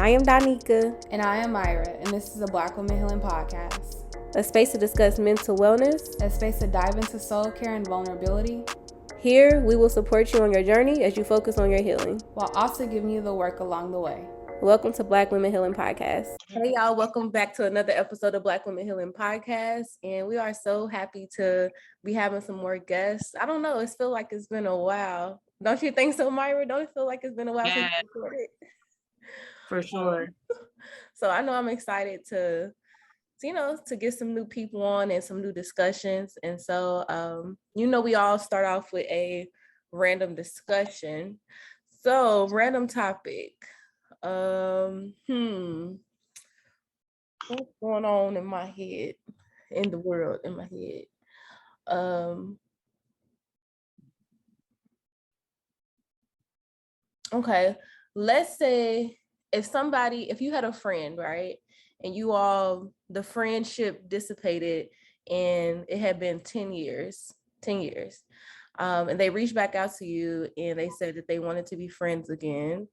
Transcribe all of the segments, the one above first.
I am Donika. And I am Myra, and this is a Black Women Healing Podcast. A space to discuss mental wellness. A space to dive into soul care and vulnerability. Here, we will support you on your journey as you focus on your healing, while also giving you the work along the way. Welcome to Black Women Healing Podcast. Hey y'all, welcome back to another episode of Black Women Healing Podcast. And we are so happy to be having some more guests. I don't know, it feels like it's been a while. Don't you think so, Myra? Don't it feel like it's been a while since we recorded? For sure. So I know I'm excited to get some new people on and some new discussions. And so, we all start off with a random discussion. So random topic. What's going on in my head, in the world, in my head? Okay, let's say if you had a friend, right? And the friendship dissipated and it had been 10 years. And they reached back out to you and they said that they wanted to be friends again.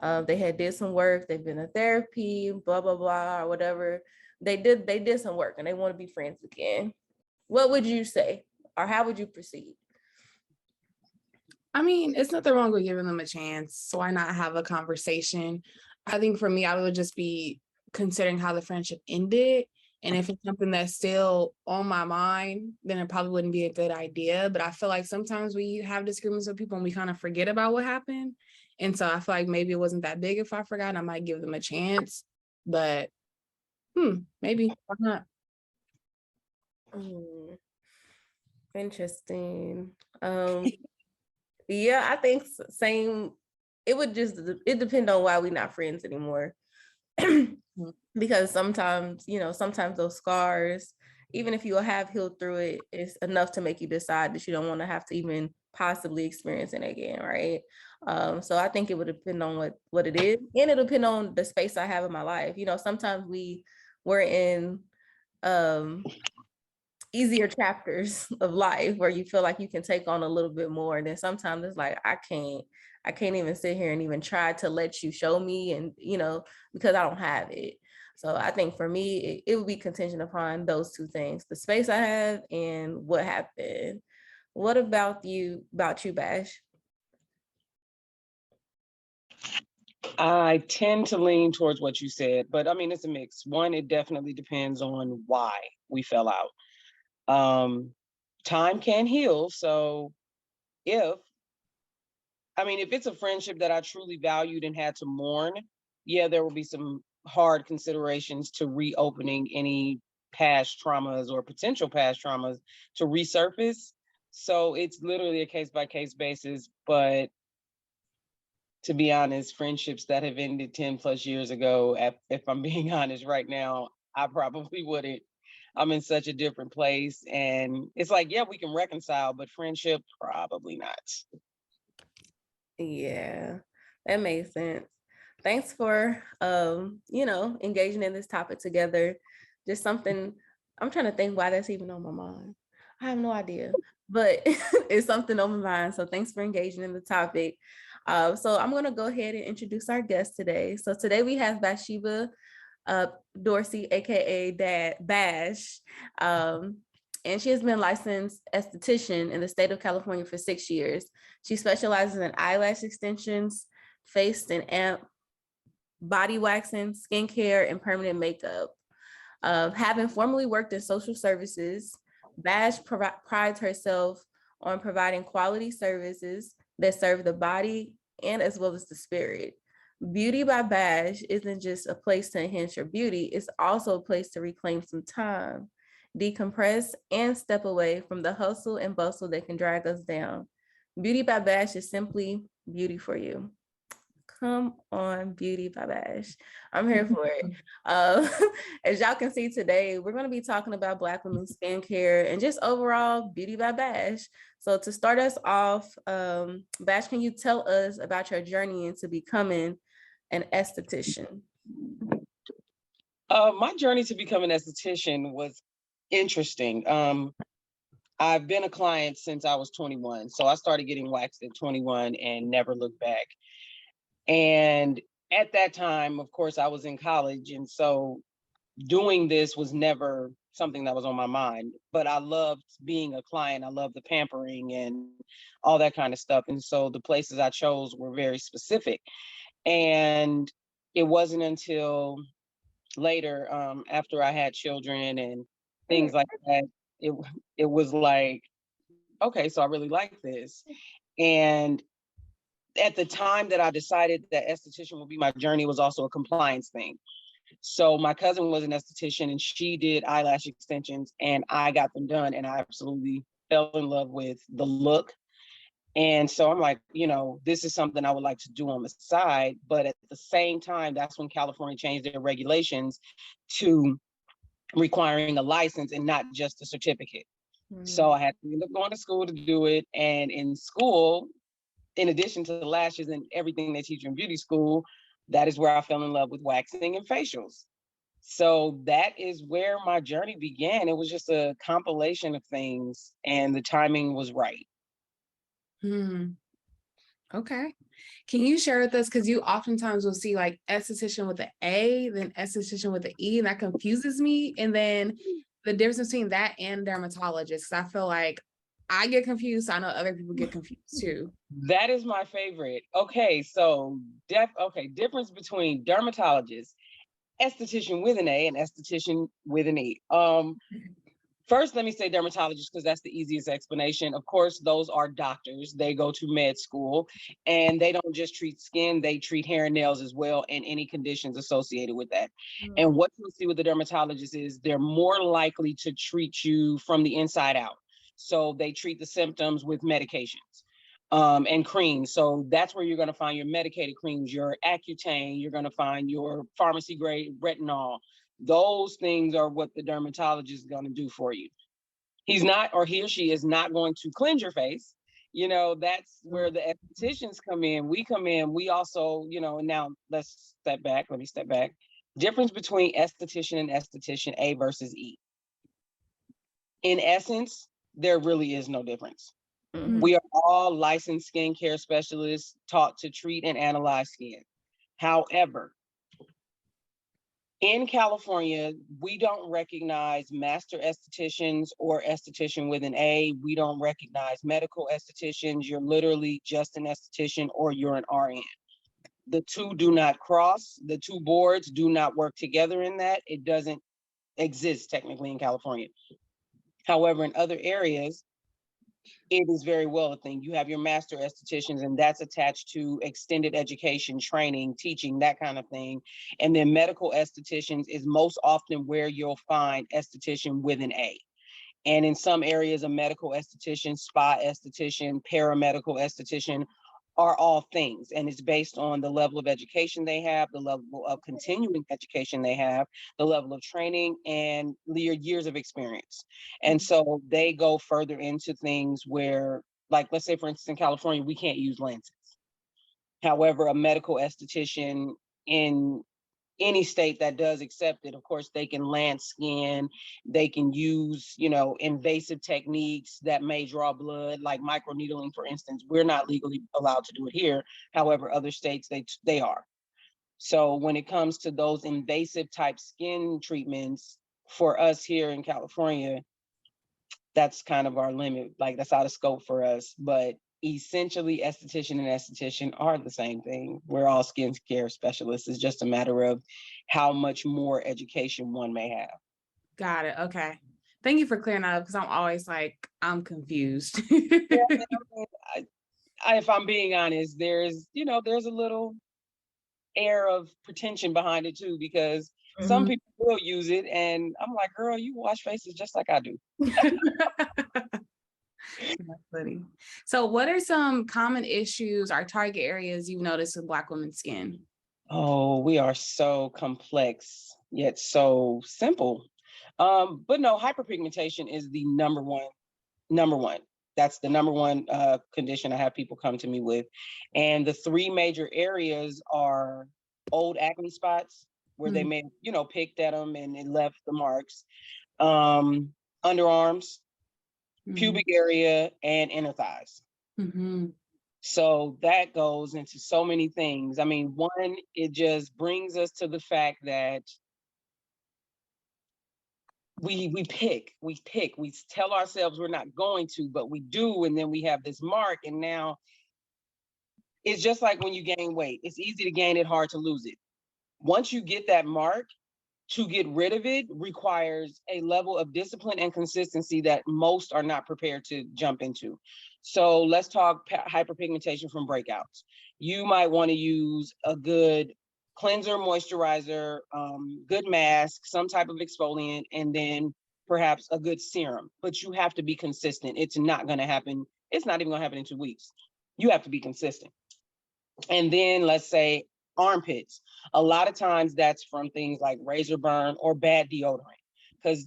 They had did some work, they've been in therapy, blah, blah, blah, or whatever. They did some work and they want to be friends again. What would you say? Or how would you proceed? I mean, it's nothing wrong with giving them a chance. So why not have a conversation? I think for me, I would just be considering how the friendship ended. And if it's something that's still on my mind, then it probably wouldn't be a good idea. But I feel like sometimes we have disagreements with people and we kind of forget about what happened. And so I feel like maybe it wasn't that big if I forgot. I might give them a chance. But maybe. Why not? Interesting. Yeah, I think same. It depends on why we're not friends anymore. Because sometimes those scars, even if you have healed through it, it's enough to make you decide that you don't want to have to even possibly experience it again, right? So I think it would depend on what it is, and it'll depend on the space I have in my life. Sometimes we're in easier chapters of life where you feel like you can take on a little bit more, and then sometimes it's like I can't even sit here and even try to let you show me, and because I don't have it. So I think for me it would be contingent upon those two things: the space I have and what happened. What about you, Bash? I tend to lean towards what you said, but I mean, it's a mix. One, it definitely depends on why we fell out. Time can heal. So if it's a friendship that I truly valued and had to mourn, yeah, there will be some hard considerations to reopening any past traumas or potential past traumas to resurface. So it's literally a case-by-case basis. But to be honest, friendships that have ended 10 plus years ago, if I'm being honest right now, I probably wouldn't. I'm in such a different place. And it's like, yeah, we can reconcile, but friendship, probably not. Yeah, that makes sense. Thanks for, engaging in this topic together. Just something, I'm trying to think why that's even on my mind. I have no idea, but it's something on my mind. So thanks for engaging in the topic. So I'm going to go ahead and introduce our guest today. So today we have Bathsheba Dorsey, aka Bash. And she has been licensed esthetician in the state of California for 6 years. She specializes in eyelash extensions, face and body waxing, skincare, and permanent makeup. Having formerly worked in social services, Bash prides herself on providing quality services that serve the body and as well as the spirit. Beauty by Bash isn't just a place to enhance your beauty, it's also a place to reclaim some time, decompress, and step away from the hustle and bustle that can drag us down. Beauty by Bash is simply beauty for you. Come on, Beauty by Bash. I'm here for it. As y'all can see today, we're going to be talking about Black women's skincare and just overall Beauty by Bash. So to start us off, Bash, can you tell us about your journey into becoming an esthetician? My journey to become an esthetician was interesting. I've been a client since I was 21. So I started getting waxed at 21 and never looked back. And at that time, of course, I was in college, and so doing this was never something that was on my mind, but I loved being a client. I loved the pampering and all that kind of stuff. And so the places I chose were very specific. And it wasn't until later, after I had children and things like that, it it was like, okay, so I really like this. And at the time that I decided that esthetician would be my journey, was also a compliance thing. So my cousin was an esthetician and she did eyelash extensions and I got them done and I absolutely fell in love with the look. And so I'm like, this is something I would like to do on the side. But at the same time, that's when California changed their regulations to requiring a license and not just a certificate. So I had to end up going to school to do it. And in school, in addition to the lashes and everything they teach you in beauty school, that is where I fell in love with waxing and facials. So that is where my journey began. It was just a compilation of things and the timing was right. Okay. Can you share with us, because you oftentimes will see like esthetician with an A, then esthetician with an E, and that confuses me. And then the difference between that and dermatologist, because I feel like I get confused. I know other people get confused too. That is my favorite. Okay, so difference between dermatologist, esthetician with an A, and esthetician with an E. First, let me say dermatologist because that's the easiest explanation. Of course, those are doctors. They go to med school and they don't just treat skin, they treat hair and nails as well and any conditions associated with that. And what you'll see with the dermatologist is they're more likely to treat you from the inside out. So they treat the symptoms with medications and creams. So that's where you're going to find your medicated creams, your Accutane, you're going to find your pharmacy grade retinol. Those things are what the dermatologist is going to do for you. He's not, or he or she is not going to cleanse your face. That's where the estheticians come in. We come in, we also, and now let me step back. Difference between esthetician and esthetician A versus E. In essence, there really is no difference. We are all licensed skincare specialists taught to treat and analyze skin. However, in California, we don't recognize master estheticians or esthetician with an A. We don't recognize medical estheticians. You're literally just an esthetician or you're an RN. The two do not cross. The two boards do not work together in that. It doesn't exist technically in California. However, in other areas, it is very well a thing. You have your master estheticians, and that's attached to extended education, training, teaching, that kind of thing. And then medical estheticians is most often where you'll find esthetician with an A. And in some areas, a medical esthetician, spa esthetician, paramedical esthetician are all things. And it's based on the level of education they have, the level of continuing education they have, the level of training, and your years of experience. And so they go further into things where, like, let's say, for instance, in California, we can't use lenses. However, a medical esthetician in any state that does accept it, of course, they can lance skin, they can use, invasive techniques that may draw blood, like microneedling, for instance. We're not legally allowed to do it here. However, other states, they are. So when it comes to those invasive type skin treatments, for us here in California, that's kind of our limit. Like, that's out of scope for us. But essentially, esthetician and esthetician are the same thing. We're all skin care specialists. It's just a matter of how much more education one may have. Got it. Okay. Thank you for clearing that up, because I'm always like, I'm confused. If I'm being honest, there's a little air of pretension behind it too, because some people will use it, and I'm like, girl, you wash faces just like I do. That's funny. So what are some common issues or target areas you've noticed with Black women's skin? Oh, we are so complex, yet so simple. But no, hyperpigmentation is the number one. That's the number one condition I have people come to me with. And the three major areas are old acne spots, where they may, picked at them and it left the marks, underarms, pubic area, and inner thighs. So that goes into so many things. I mean, one, it just brings us to the fact that we tell ourselves we're not going to, but we do, and then we have this mark, and now it's just like when you gain weight. It's easy to gain it, hard to lose it. Once you get that mark, to get rid of it requires a level of discipline and consistency that most are not prepared to jump into. So let's talk hyperpigmentation from breakouts. You might want to use a good cleanser, moisturizer, good mask, some type of exfoliant, and then perhaps a good serum. But you have to be consistent. It's not going to happen. It's not even going to happen in 2 weeks. You have to be consistent. And then let's say armpits. A lot of times that's from things like razor burn or bad deodorant. Because,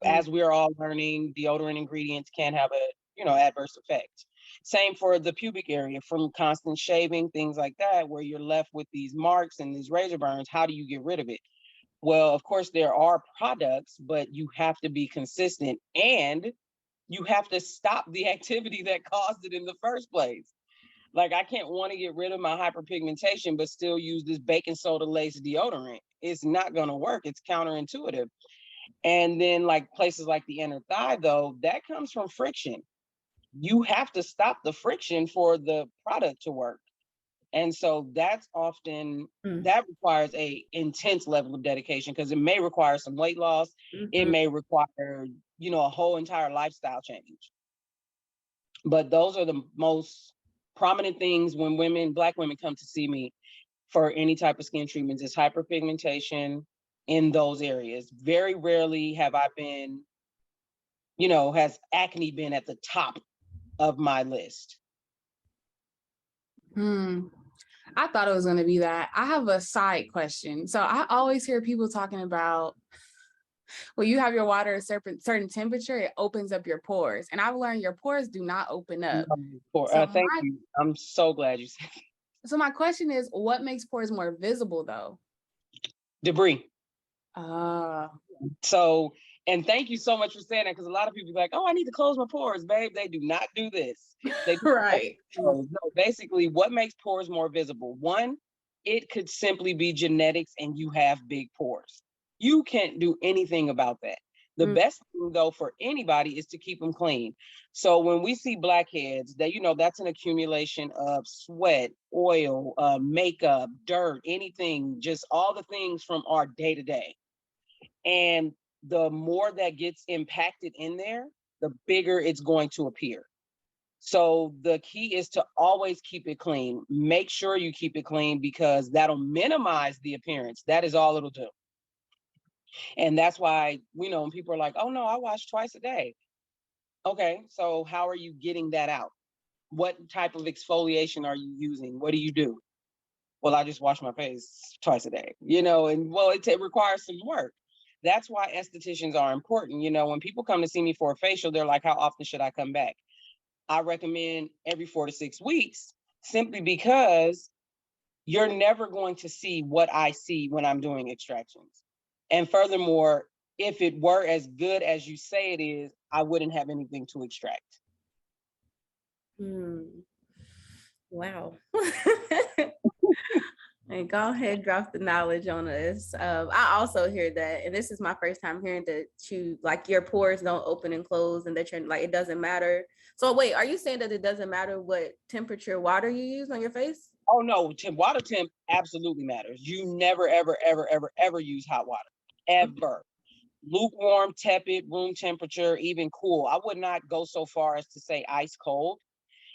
as we're all learning, deodorant ingredients can have a, adverse effect. Same for the pubic area, from constant shaving, things like that, where you're left with these marks and these razor burns. How do you get rid of it? Well, of course, there are products, but you have to be consistent and you have to stop the activity that caused it in the first place. Like, I can't want to get rid of my hyperpigmentation, but still use this baking soda laced deodorant. It's not going to work. It's counterintuitive. And then like places like the inner thigh, though, that comes from friction. You have to stop the friction for the product to work. And so that's often, that requires a intense level of dedication, because it may require some weight loss. It may require, a whole entire lifestyle change. But those are the most prominent things when Black women come to see me for any type of skin treatments, is hyperpigmentation in those areas. Very rarely have I been, has acne been at the top of my list. I thought it was going to be that. I have a side question. So I always hear people talking about, when you have your water at a certain temperature, it opens up your pores. And I've learned your pores do not open up. Thank you. I'm so glad you said that. So my question is, what makes pores more visible though? Debris. Ah. So, and thank you so much for saying that, because a lot of people are like, oh, I need to close my pores, babe. They do not do this. They do right. No, basically, what makes pores more visible? One, it could simply be genetics and you have big pores. You can't do anything about that. The best thing, though, for anybody is to keep them clean. So when we see blackheads, that's an accumulation of sweat, oil, makeup, dirt, anything, just all the things from our day to day. And the more that gets impacted in there, the bigger it's going to appear. So the key is to always keep it clean. Make sure you keep it clean, because that'll minimize the appearance. That is all it'll do. And that's why, when people are like, oh no, I wash twice a day. Okay, so how are you getting that out? What type of exfoliation are you using? What do you do? Well, I just wash my face twice a day, and well, it requires some work. That's why estheticians are important. When people come to see me for a facial, they're like, how often should I come back? I recommend every 4 to 6 weeks, simply because you're never going to see what I see when I'm doing extractions. And furthermore, if it were as good as you say it is, I wouldn't have anything to extract. Wow. And go ahead, drop the knowledge on us. I also hear that, and this is my first time hearing that like your pores don't open and close, and that you're like, it doesn't matter. So wait, are you saying that it doesn't matter what temperature water you use on your face? Oh no, water temp absolutely matters. You never, ever, ever, ever, ever use hot water, ever. Lukewarm, tepid, room temperature, even cool. I would not go so far as to say ice cold,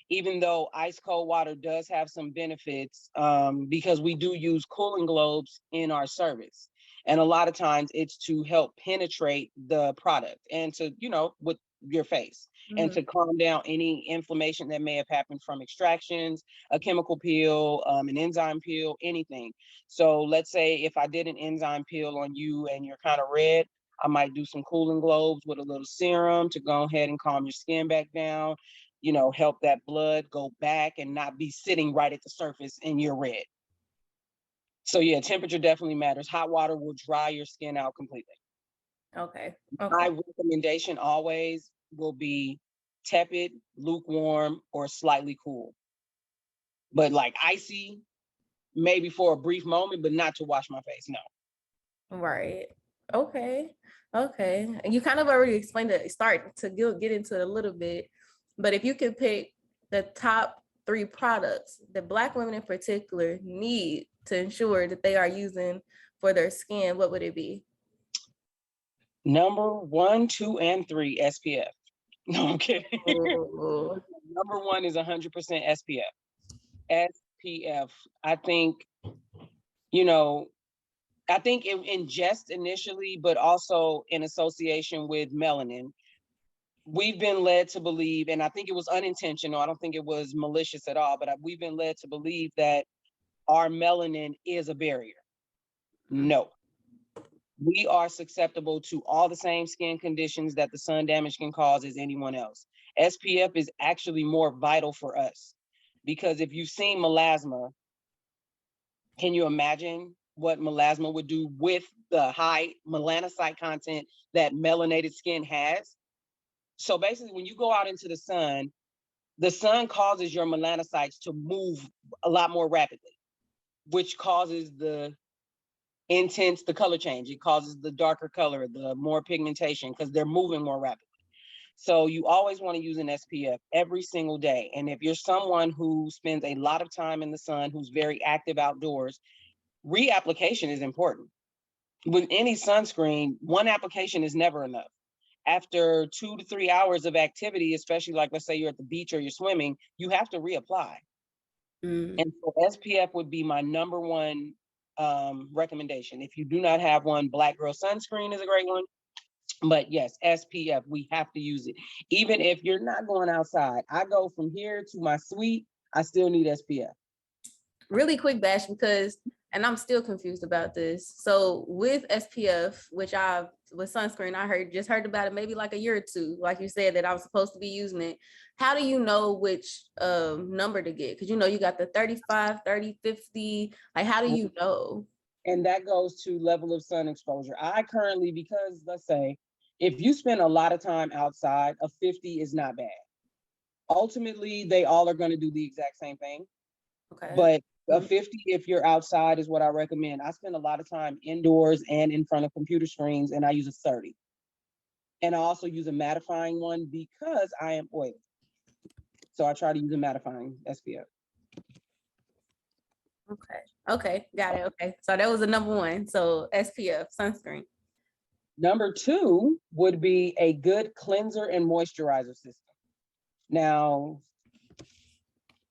even though ice cold water does have some benefits, because we do use cooling globes in our service. And a lot of times it's to help penetrate the product and to, with your face, and to calm down any inflammation that may have happened from extractions, a chemical peel, an enzyme peel, anything. So let's say if I did an enzyme peel on you and you're kind of red, I might do some cooling globes with a little serum to go ahead and calm your skin back down, help that blood go back and not be sitting right at the surface and you're red. So yeah, temperature definitely matters. Hot water will dry your skin out completely. Okay. My recommendation always will be tepid, lukewarm, or slightly cool. but like icy, maybe for a brief moment, but not to wash my face. No. Right. Okay. Okay. And you kind of already explained it, start to get into it a little bit. But if you could pick the top 3 products that Black women in particular need to ensure that they are using for their skin, what would it be? Number 1, 2, and 3, SPF. No, I'm kidding. Oh. Number 1 is 100% SPF. SPF. I think, you know, I think in jest initially, but also in association with melanin, we've been led to believe, and I think it was unintentional, I don't think it was malicious at all, but we've been led to believe that our melanin is a barrier. No. We are susceptible to all the same skin conditions that the sun damage can cause as anyone else. SPF is actually more vital for us because if you've seen melasma, can you imagine what melasma would do with the high melanocyte content that melanated skin has? So basically, when you go out into the sun causes your melanocytes to move a lot more rapidly, which causes the color change. It causes the darker color, the more pigmentation, because they're moving more rapidly. So you always want to use an SPF every single day. And if you're someone who spends a lot of time in the sun, who's very active outdoors, reapplication is important. With any sunscreen, one application is never enough. After 2 to 3 hours of activity, especially like let's say you're at the beach or you're swimming, you have to reapply. And so SPF would be my number 1 recommendation. If you do not have one, Black Girl Sunscreen is a great one. But yes, SPF, we have to use it. Even if you're not going outside, I go from here to my suite, I still need SPF. Really quick, Bash, because, and I'm still confused about this. So with SPF, with sunscreen, I just heard about it maybe like a year or 2, like you said, that I was supposed to be using it. How do you know which number to get? Because you got the 35, 30, 50. Like, how do you know? And that goes to level of sun exposure. I currently, because let's say, if you spend a lot of time outside, a 50 is not bad. Ultimately, they all are going to do the exact same thing. Okay. But a 50, if you're outside, is what I recommend. I spend a lot of time indoors and in front of computer screens, and I use a 30. And I also use a mattifying one because I am oily. So I try to use a mattifying SPF. Okay, got it. Okay, so that was the number 1. So SPF, sunscreen. Number 2 would be a good cleanser and moisturizer system. Now,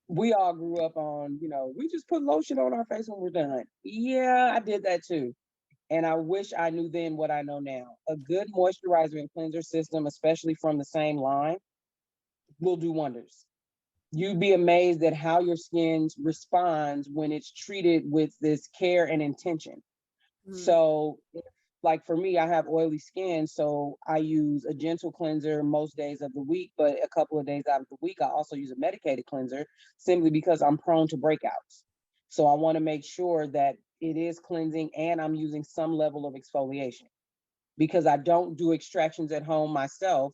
we all grew up on, we just put lotion on our face when we're done. Yeah, I did that too. And I wish I knew then what I know now. A good moisturizer and cleanser system, especially from the same line, will do wonders. You'd be amazed at how your skin responds when it's treated with this care and intention. So, like for me, I have oily skin, so I use a gentle cleanser most days of the week, but a couple of days out of the week, I also use a medicated cleanser simply because I'm prone to breakouts. So I want to make sure that it is cleansing and I'm using some level of exfoliation. Because I don't do extractions at home myself,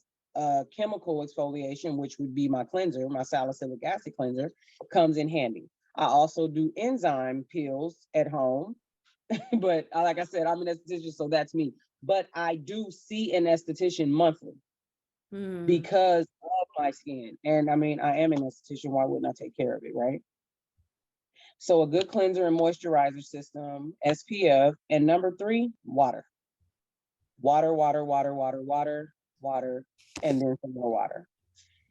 chemical exfoliation, which would be my cleanser, my salicylic acid cleanser, comes in handy. I also do enzyme peels at home. But like I said, I'm an esthetician, so that's me. But I do see an esthetician monthly because of my skin. And I mean, I am an esthetician. Why wouldn't I take care of it, right? So a good cleanser and moisturizer system, SPF. And number 3, water. Water, water, water, water, water, water, and then some more water.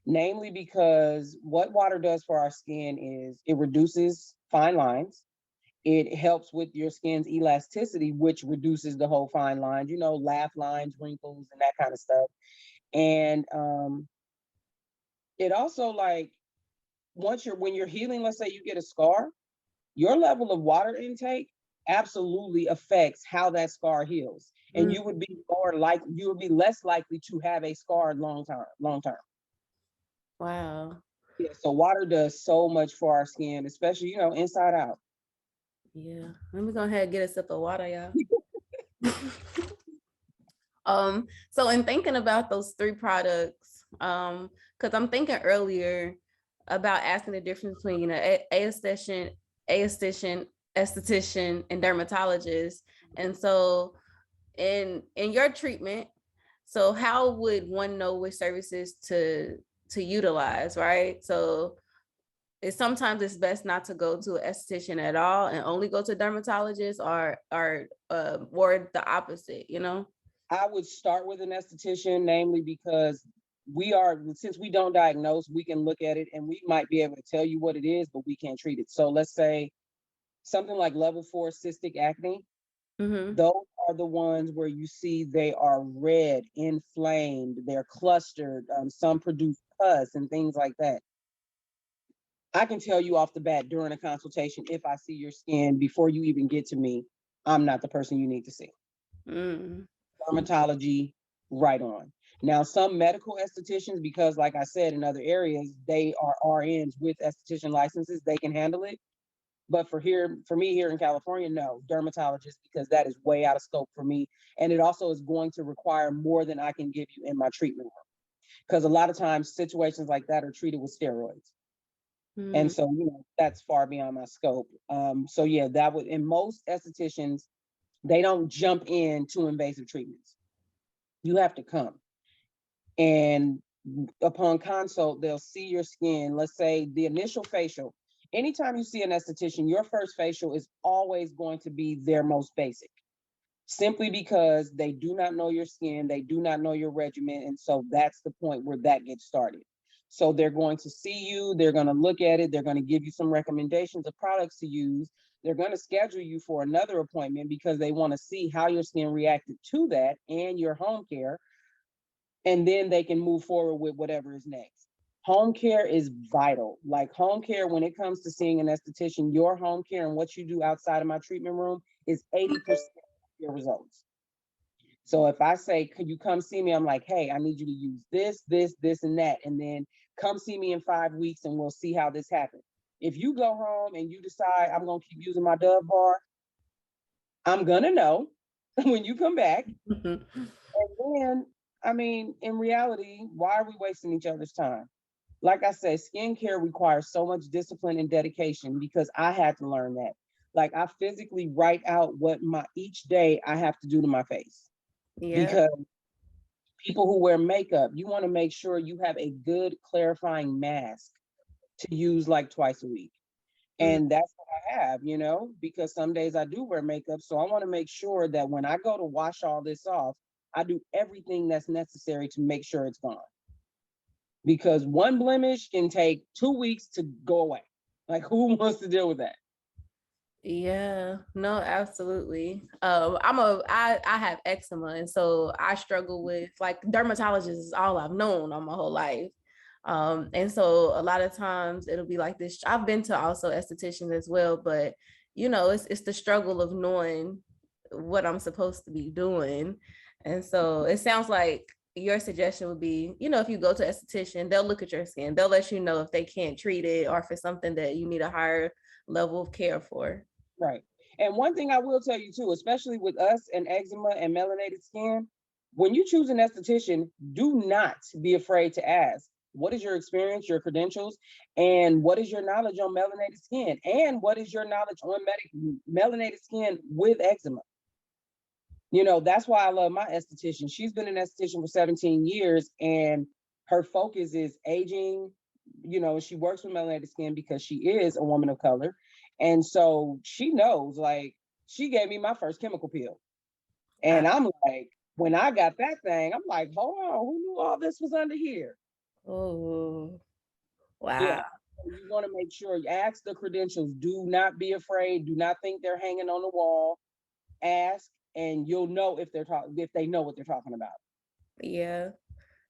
Namely because what water does for our skin is it reduces fine lines. It helps with your skin's elasticity, which reduces the whole fine lines, laugh lines, wrinkles, and that kind of stuff. And it also, like, when you're healing, let's say you get a scar, your level of water intake absolutely affects how that scar heals. And you would be less likely to have a scar long term. Wow. Yeah, so water does so much for our skin, especially, inside out. Yeah, let me go ahead and get a sip of water, y'all. So in thinking about those 3 products, because I'm thinking earlier, about asking the difference between an esthetician, and dermatologist. And so in your treatment, so how would one know which services to utilize, right? So sometimes it's best not to go to an esthetician at all and only go to dermatologists, or the opposite, you know? I would start with an esthetician, namely because since we don't diagnose, we can look at it and we might be able to tell you what it is, but we can't treat it. So let's say something like level 4 cystic acne, those are the ones where you see they are red, inflamed, they're clustered, some produce pus and things like that. I can tell you off the bat during a consultation, if I see your skin before you even get to me, I'm not the person you need to see. Dermatology, right on. Now, some medical estheticians, because like I said, in other areas, they are RNs with esthetician licenses, they can handle it. But for me here in California, no, dermatologist, because that is way out of scope for me. And it also is going to require more than I can give you in my treatment room. Because a lot of times situations like that are treated with steroids. And so, that's far beyond my scope. So yeah, that would, in most estheticians, they don't jump into invasive treatments. You have to come. And upon consult, they'll see your skin. Let's say the initial facial. Anytime you see an esthetician, your first facial is always going to be their most basic, simply because they do not know your skin, they do not know your regimen. And so that's the point where that gets started. So they're going to see you, they're going to look at it, they're going to give you some recommendations of products to use. They're going to schedule you for another appointment because they want to see how your skin reacted to that and your home care. And then they can move forward with whatever is next. Home care is vital. Like home care, when it comes to seeing an esthetician, your home care and what you do outside of my treatment room is 80% of your results. So if I say, could you come see me? I'm like, hey, I need you to use this, and that. And then come see me in 5 weeks and we'll see how this happens. If you go home and you decide I'm going to keep using my Dove bar, I'm going to know when you come back. And then, I mean, in reality, why are we wasting each other's time? Like I said, skincare requires so much discipline and dedication because I had to learn that. Like I physically write out what each day I have to do to my face. Yeah. Because people who wear makeup, you want to make sure you have a good clarifying mask to use like twice a week. And that's what I have, because some days I do wear makeup. So I want to make sure that when I go to wash all this off, I do everything that's necessary to make sure it's gone. Because one blemish can take 2 weeks to go away. Like who wants to deal with that? Yeah, no, absolutely. I have eczema, and so I struggle with, like, dermatologist is all I've known all my whole life. And so a lot of times it'll be like this. I've been to also estheticians as well, but it's the struggle of knowing what I'm supposed to be doing. And so it sounds like your suggestion would be, if you go to esthetician, they'll look at your skin, they'll let you know if they can't treat it or if it's something that you need a higher level of care for. Right. And one thing I will tell you too, especially with us and eczema and melanated skin, when you choose an esthetician, do not be afraid to ask, what is your experience, your credentials, and what is your knowledge on melanated skin? And what is your knowledge on melanated skin with eczema? That's why I love my esthetician. She's been an esthetician for 17 years and her focus is aging. She works with melanated skin because she is a woman of color. And so she knows, like, she gave me my first chemical peel. And I'm like, when I got that thing, I'm like, hold on, who knew all this was under here? Oh, wow. Yeah. You want to make sure you ask the credentials. Do not be afraid. Do not think they're hanging on the wall. Ask, and you'll know if they know what they're talking about. Yeah,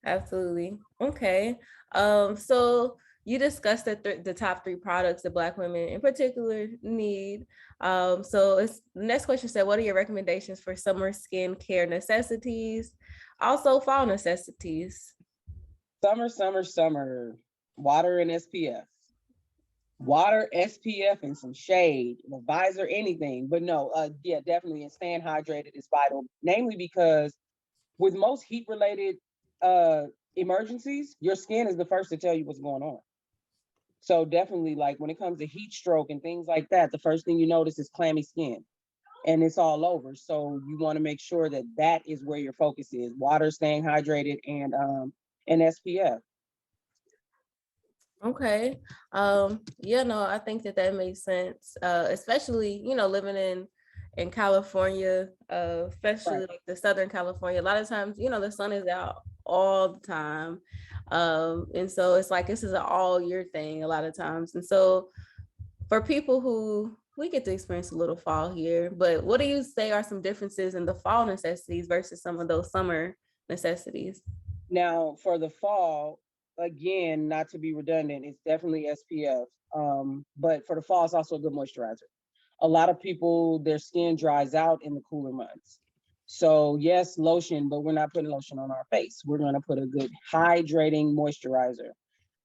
absolutely. Okay. So you discussed the top 3 products that Black women in particular need. So the next question said, what are your recommendations for summer skincare necessities? Also fall necessities. Summer. Water and SPF. Water, SPF, and some shade, a visor, anything. But no, yeah, definitely. And staying hydrated is vital, namely because with most heat-related emergencies, your skin is the first to tell you what's going on. So definitely, like when it comes to heat stroke and things like that, the first thing you notice is clammy skin, and it's all over. So you want to make sure that that is where your focus is: water, staying hydrated, and SPF. Okay. Yeah, no, I think that makes sense. Especially, living in California, especially Right. like the Southern California. A lot of times, the sun is out all the time. And so it's like this is an all year thing a lot of times. And so for people who we get to experience a little fall here, but what do you say are some differences in the fall necessities versus some of those summer necessities? Now, for the fall, again, not to be redundant, it's definitely SPF. But for the fall, it's also a good moisturizer. A lot of people, their skin dries out in the cooler months. So yes, lotion, but we're not putting lotion on our face. We're going to put a good hydrating moisturizer.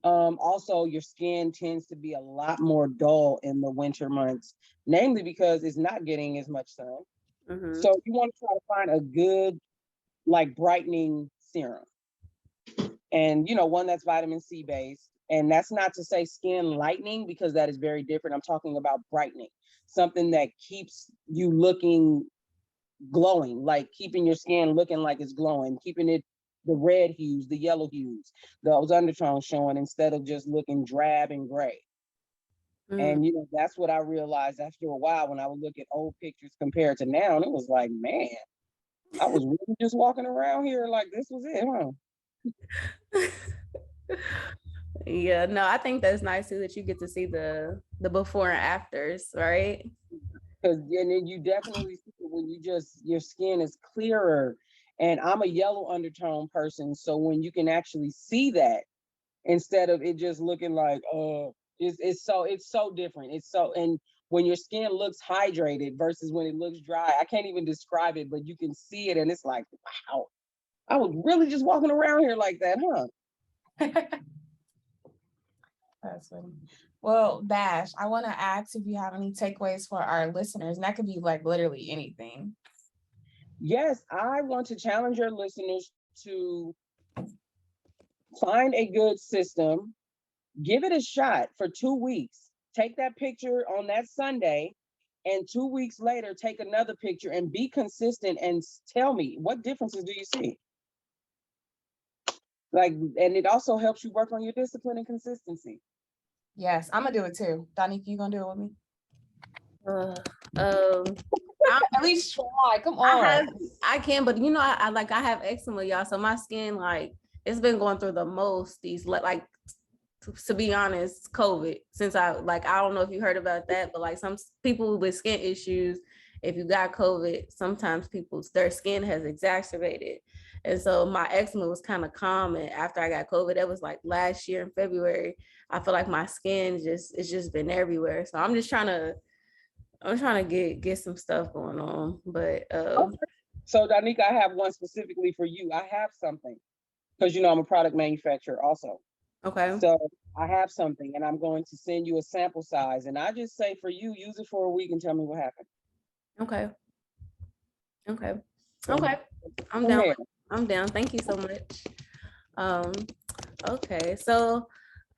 Also, your skin tends to be a lot more dull in the winter months, namely because it's not getting as much sun. Mm-hmm. So you want to try to find a good, like, brightening serum, and one that's vitamin C based. And that's not to say skin lightening, because that is very different. I'm talking about brightening, something that keeps you looking glowing, like keeping your skin looking like it's glowing, keeping it the red hues, the yellow hues, those undertones showing, instead of just looking drab and gray. And that's what I realized after a while when I would look at old pictures compared to now, and it was like, man, I was really just walking around here like this was it, huh? Yeah, no, I think that's nice too that you get to see the before and afters, right? Because and then you definitely see it when your skin is clearer. And I'm a yellow undertone person, so when you can actually see that instead of it just looking like it's so different. It's so, and when your skin looks hydrated versus when it looks dry, I can't even describe it, but you can see it and it's like, wow, I was really just walking around here like that, huh? That's funny. Well, Bash, I want to ask if you have any takeaways for our listeners, and that could be like literally anything. Yes, I want to challenge your listeners to find a good system, give it a shot for 2 weeks. Take that picture on that Sunday, and 2 weeks later, take another picture and be consistent and tell me, what differences do you see? Like, and it also helps you work on your discipline and consistency. Yes, I'm gonna do it too. Donika, you gonna do it with me? At least try. Come on. I can, but I have eczema, y'all. So my skin, like, it's been going through the most these, like, to be honest, COVID, since I don't know if you heard about that, but like some people with skin issues, if you got COVID, sometimes their skin has exacerbated. And so my eczema was kind of common after I got COVID. That was like last year in February. I feel like my skin it's just been everywhere. So I'm trying to get some stuff going on. But Okay. So Donika, I have one specifically for you. I have something, because I'm a product manufacturer also. okay. So I have something, and I'm going to send you a sample size. And I just say for you, use it for a week and tell me what happened. Okay. So Okay. I'm from down. there. I'm down. Thank you so much. Okay. So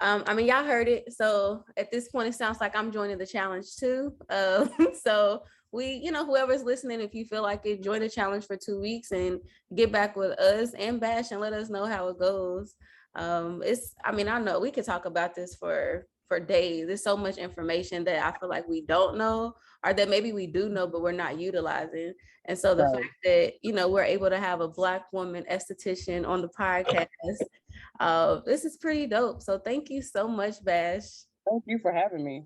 I mean, y'all heard it. So at this point, it sounds like I'm joining the challenge too. So whoever's listening, if you feel like it, join the challenge for 2 weeks and get back with us and Bash and let us know how it goes. I know we could talk about this for days. There's so much information that I feel like we don't know, or that maybe we do know, but we're not utilizing. And so the fact that, we're able to have a Black woman esthetician on the podcast, this is pretty dope. So thank you so much, Bash. Thank you for having me.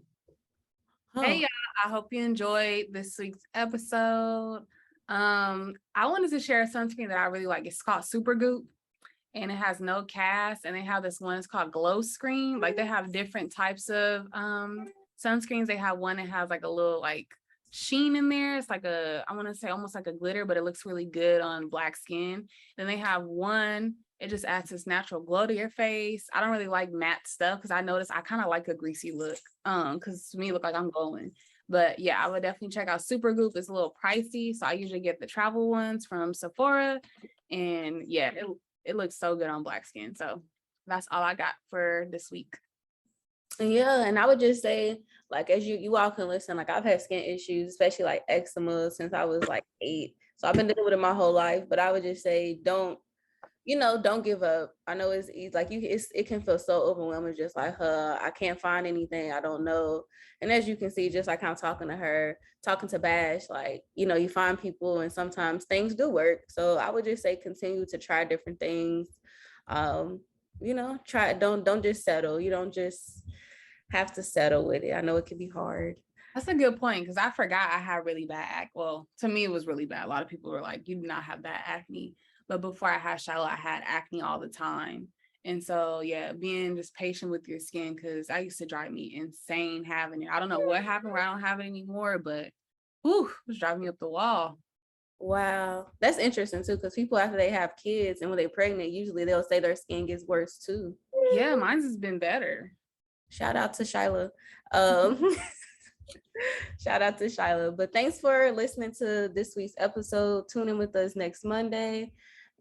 Hey y'all, I hope you enjoyed this week's episode. I wanted to share a sunscreen that I really like. It's called Supergoop, and it has no cast, and they have this one, it's called Glow Screen. Like, they have different types of sunscreens. They have one that has like a little like sheen in there. It's like I want to say almost like a glitter, but it looks really good on Black skin. Then they have one, it just adds this natural glow to your face. I don't really like matte stuff because I notice I kind of like a greasy look, because to me it look like I'm glowing. But yeah, I would definitely check out Supergoop. It's a little pricey, so I usually get the travel ones from Sephora, and yeah, it looks so good on Black skin. So that's all I got for this week. Yeah, and I would just say, like, as you all can listen, like, I've had skin issues, especially like eczema, since I was like 8. So I've been dealing with it my whole life. But I would just say, don't give up. I know it's easy, like it can feel so overwhelming, just like, I can't find anything, I don't know. And as you can see, just like I'm talking to her, talking to Bash, like, you find people and sometimes things do work. So I would just say continue to try different things. Um, try, don't just settle. You don't just have to settle with it. I know it can be hard. That's a good point, because I forgot I had really bad acne. Well, to me, it was really bad. A lot of people were like, you do not have bad acne. But before I had Shiloh, I had acne all the time. And so, yeah, being just patient with your skin, because I used to drive me insane having it. I don't know what happened where I don't have it anymore, but it was driving me up the wall. Wow, that's interesting too, because people after they have kids and when they're pregnant, usually they'll say their skin gets worse too. Yeah, mine's has been better. Shout out to Shyla. Shout out to Shyla. But thanks for listening to this week's episode. Tune in with us next Monday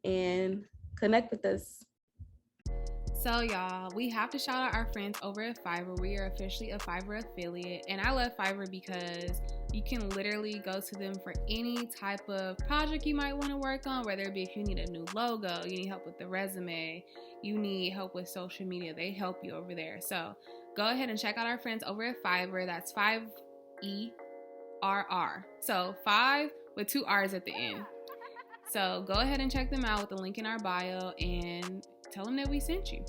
and connect with us. So y'all, we have to shout out our friends over at Fiverr. We are officially a Fiverr affiliate, and I love Fiverr because you can literally go to them for any type of project you might want to work on, whether it be if you need a new logo, you need help with the resume, you need help with social media, they help you over there. So go ahead and check out our friends over at Fiverr. That's 5ERR. So 5 with 2 R's at the end. So go ahead and check them out with the link in our bio and tell them that we sent you.